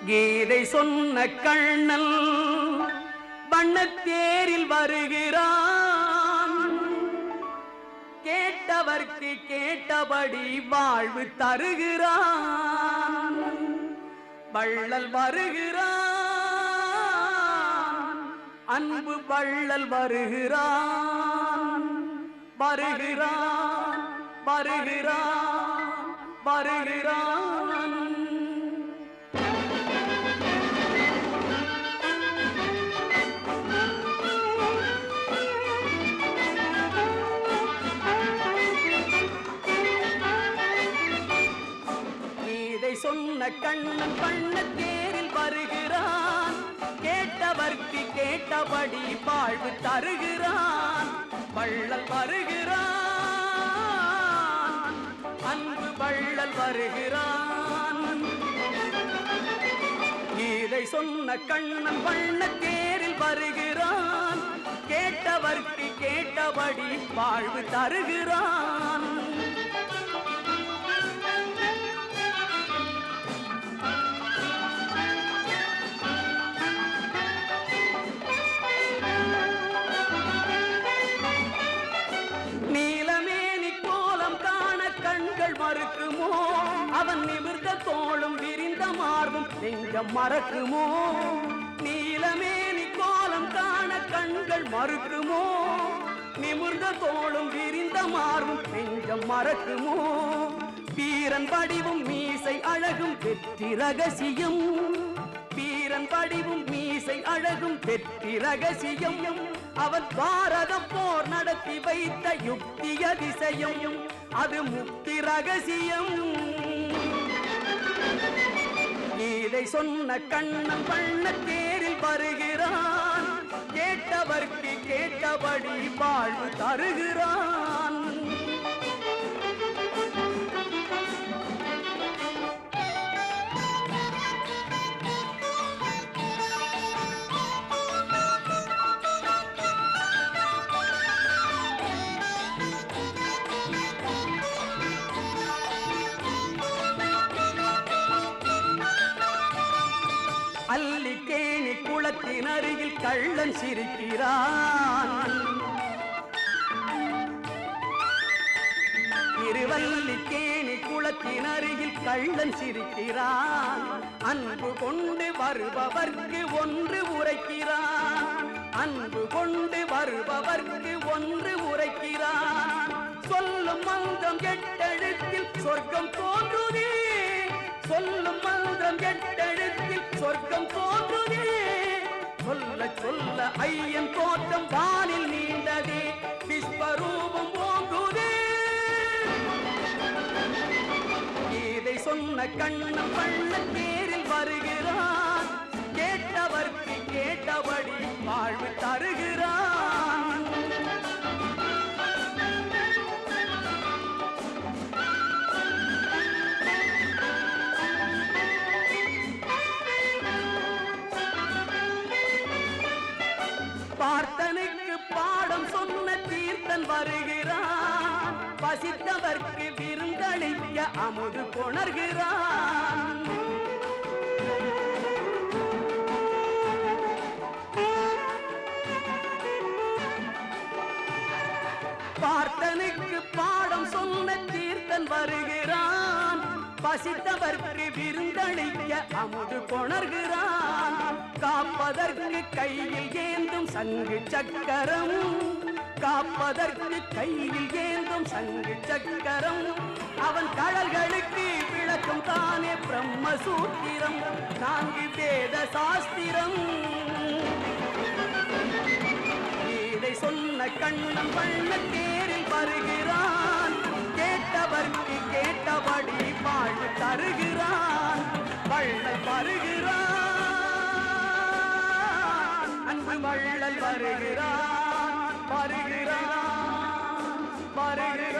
கீதை சொன்ன கண்ணல் வண்ணத்தேரில் வருகிறான். கேட்டவர்க்கு கேட்டபடி வாழ்வு தருகிறான். வள்ளல் வருகிறான், அன்பு வள்ளல் வருகிறான். வருகிறான் வருகிறான் வருகிறான். சொன்ன கண்ணன் வண்ணத்தேரில் வருகிறான். கேட்டவர்க்கு கேட்டபடி வாழ்வு தருகிறான். வள்ளல் வருகிறான், அன்பு வள்ளல் வருகிறான். கீதை சொன்ன கண்ணன் வண்ணத்தேரில் வருகிறான். கேட்டவர்க்கு கேட்டபடி வாழ்வு தருகிறான். மறுக்குமோ அவன் நிமிர்ந்த தோளும் விரிந்த மார்பும் நெஞ்சம் மறக்குமோ? நீலமேனி கோலம் காண கண்கள் மறுக்குமோ? நிமிர்ந்த தோளும் விரிந்த மார்பும் நெஞ்சம் மறக்குமோ? வீரன் வடிவும் மீசை அழகும் வெற்றி ரகசியம். வீரன் வடிவும் மீசை அழகும் வெற்றி ரகசியம். அவன் பாரத போர் நடத்தி வைத்த யுக்தி அதிசயம். அது முக்தி ரகசியம். கீதை சொன்ன கண்ணன் வண்ணத்தேரில் வருகிறான். கேட்டவர்க்கு கேட்டபடி வாழ்வு தருகிறான். அல்லிக்கேணி குளத்தின் அருகில் கள்ளன் சிரிக்கிறான். திருவல்லிக்கேணி குளத்தின் அருகில் கள்ளன் சிரிக்கிறான். அன்பு கொண்டு வருபவர்க்கு ஒன்று உரைக்கிறான். அன்பு கொண்டு வருபவர்க்கு ஒன்று உரைக்கிறான். சொல்லும் மந்திரம் எட்டெழுத்தில் சொர்க்கம் தோன்றுதே. சொல்லும் மந்திரம் எட்டெழுத்தில் சொர்க்கம் தோன்றுதே. சொல்ல சொல்ல ஐயன் தோற்றம் வானில் நீண்டதே. விஸ்வரூபம் ஓங்குதே. இதை சொன்ன கண்ணன் வண்ணத்தேரில் வருகிறான். கேட்டவர்க்கு கேட்டபடி வாழ்வு தருகிறான். பார்த்தனுக்கு பாடம் சொன்ன தீர்த்தன் வருகிறான். பசித்தவர்க்கு விருந்தளிக்க அமுது கொணர்கிறான். பார்த்தனுக்கு பாடம் சொன்ன தீர்த்தன் வருகிறான். பசித்தவர்க்கு விருந்தளிக்க அமுது கொணர்கிறான். காப்பதற்கு கையில் ஏந்தும் சங்கு சக்கரம். காப்பதற்கு கையில் ஏந்தும் சங்கு சக்கரம். அவன் கடல்களுக்கு விளக்கம் தானே பிரம்மசூத்திரம். 4 வேத சாஸ்திரம். இதை சொன்ன கண்ணன் வண்ணத்தேரில் வருகிறான். கேட்டவர்க்கு கேட்டபடி வாழ்வு தருகிறான். வள்ளல் வருகிறான், அன்பு வள்ளல் வருகிறான். வருகிறான் வருகிறான்.